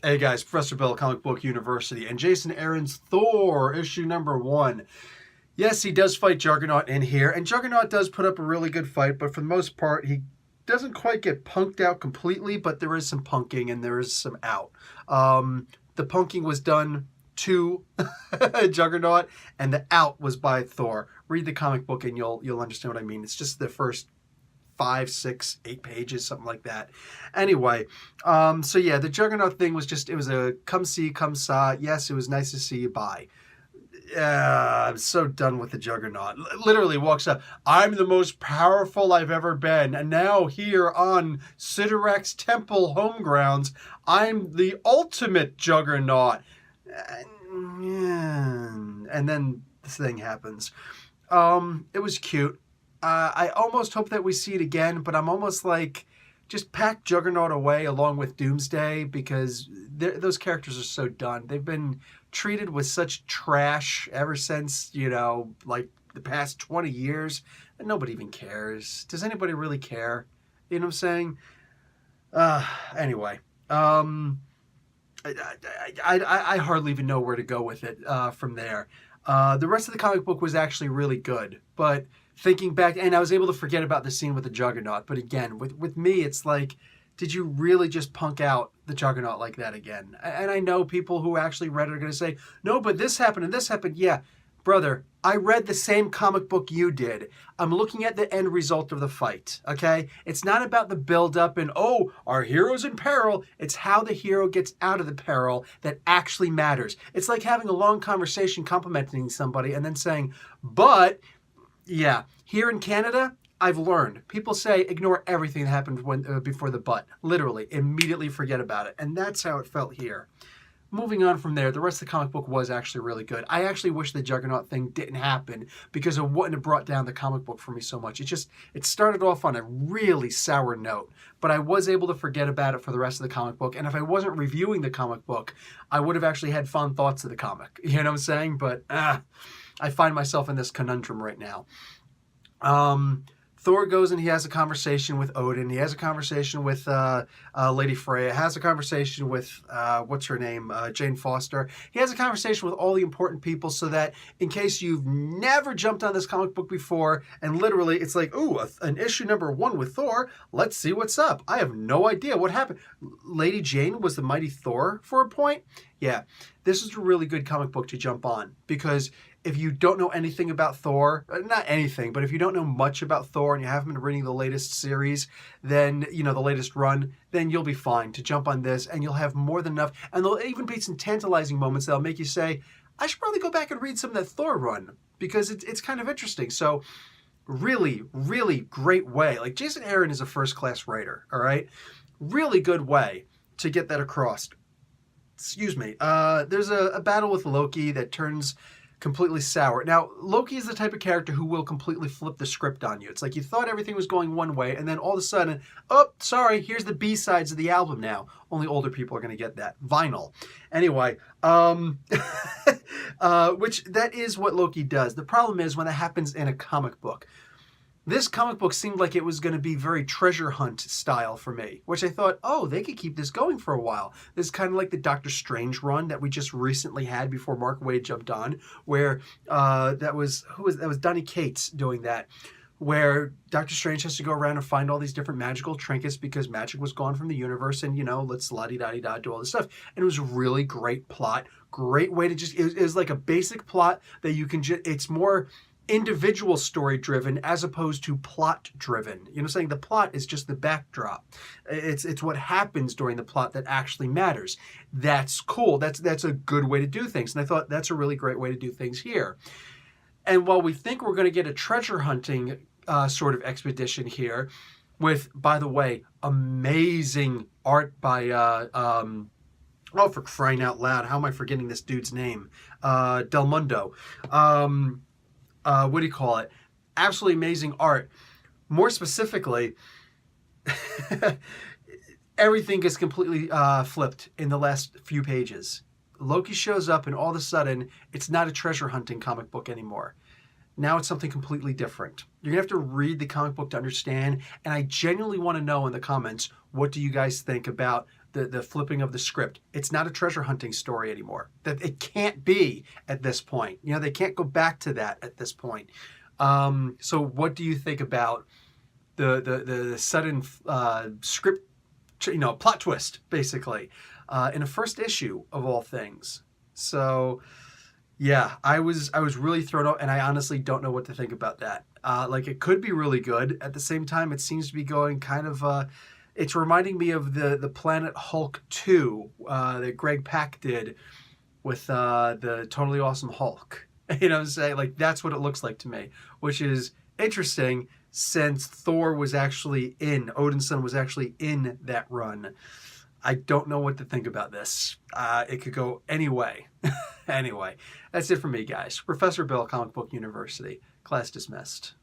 Hey guys, Professor Bill, Comic Book University, and Jason Aaron's Thor, issue number 1. Yes, he does fight Juggernaut in here, and Juggernaut does put up a really good fight, but for the most part, he doesn't quite get punked out completely, but there is some punking and there is some out. The punking was done to Juggernaut, and the out was by Thor. Read the comic book and you'll understand what I mean. It's just the first 5, 6, 8 pages, something like that. Anyway, so yeah, the Juggernaut thing was just, it was a come see, come saw. Yes, it was nice to see you, bye. I'm so done with the Juggernaut. Literally walks up, I'm the most powerful I've ever been, and now here on Sidorak's temple home grounds, I'm the ultimate Juggernaut. And then this thing happens. It was cute. I almost hope that we see it again, but I'm almost like, just pack Juggernaut away along with Doomsday, because those characters are so done. They've been treated with such trash ever since, like the past 20 years, that nobody even cares. Does anybody really care? You know what I'm saying? Anyway, I hardly even know where to go with it from there. The rest of the comic book was actually really good, but thinking back, and I was able to forget about the scene with the Juggernaut, but again, with me, it's like, did you really just punk out the Juggernaut like that again? And I know people who actually read it are going to say, no, but this happened and this happened. Yeah, brother, I read the same comic book you did. I'm looking at the end result of the fight, okay? It's not about the build-up and, oh, our hero's in peril. It's how the hero gets out of the peril that actually matters. It's like having a long conversation complimenting somebody and then saying, but, yeah, here in Canada, I've learned. People say ignore everything that happened before the but. Literally, immediately forget about it. And that's how it felt here. Moving on from there, the rest of the comic book was actually really good. I actually wish the Juggernaut thing didn't happen because it wouldn't have brought down the comic book for me so much. It started off on a really sour note, but I was able to forget about it for the rest of the comic book. And if I wasn't reviewing the comic book, I would have actually had fond thoughts of the comic. You know what I'm saying? But I find myself in this conundrum right now. Thor goes and he has a conversation with Odin. He has a conversation with Lady Freya. Has a conversation with, what's her name, Jane Foster. He has a conversation with all the important people so that in case you've never jumped on this comic book before, and literally it's like, ooh, an issue number 1 with Thor, let's see what's up. I have no idea what happened. Lady Jane was the mighty Thor for a point? Yeah, this is a really good comic book to jump on because if you don't know anything about Thor, not anything, but if you don't know much about Thor and you haven't been reading the latest series, then, the latest run, then you'll be fine to jump on this and you'll have more than enough. And there'll even be some tantalizing moments that'll make you say, I should probably go back and read some of that Thor run because it's kind of interesting. So really, really great way. Like Jason Aaron is a first-class writer, all right? Really good way to get that across. Excuse me. There's a battle with Loki that turns completely sour. Now, Loki is the type of character who will completely flip the script on you. It's like you thought everything was going one way, and then all of a sudden, oh, sorry, here's the B-sides of the album now. Only older people are going to get that. Vinyl. Anyway, which that is what Loki does. The problem is when that happens in a comic book. This comic book seemed like it was going to be very treasure hunt style for me, which I thought, oh, they could keep this going for a while. This is kind of like the Doctor Strange run that we just recently had before Mark Waid jumped on, where that was Donny Cates doing that, where Doctor Strange has to go around and find all these different magical trinkets because magic was gone from the universe, and let's la-di-da-di-da do all this stuff. And it was a really great plot, great way to just, it was like a basic plot that you can just, it's more individual story driven as opposed to plot driven. Saying the plot is just the backdrop. It's what happens during the plot that actually matters. That's cool. That's a good way to do things. And I thought that's a really great way to do things here. And while we think we're going to get a treasure hunting sort of expedition here with, by the way, amazing art by oh, for crying out loud, how am I forgetting this dude's name? Del Mundo. What do you call it? Absolutely amazing art. More specifically, everything gets completely flipped in the last few pages. Loki shows up and all of a sudden, it's not a treasure hunting comic book anymore. Now it's something completely different. You're going to have to read the comic book to understand, and I genuinely want to know in the comments, what do you guys think about the flipping of the script. It's not a treasure hunting story anymore. That it can't be at this point. You know, they can't go back to that at this point. So what do you think about the sudden script, you know, plot twist, basically, in a first issue of all things? So yeah, I was really thrown off, and I honestly don't know what to think about that. Like, it could be really good. At the same time, it seems to be going kind of. It's reminding me of the Planet Hulk 2 that Greg Pak did with the Totally Awesome Hulk. You know what I'm saying? Like, that's what it looks like to me, which is interesting since Thor was actually in, Odinson was actually in that run. I don't know what to think about this. It could go any way. Anyway, that's it for me, guys. Professor Bill, Comic Book University. Class dismissed.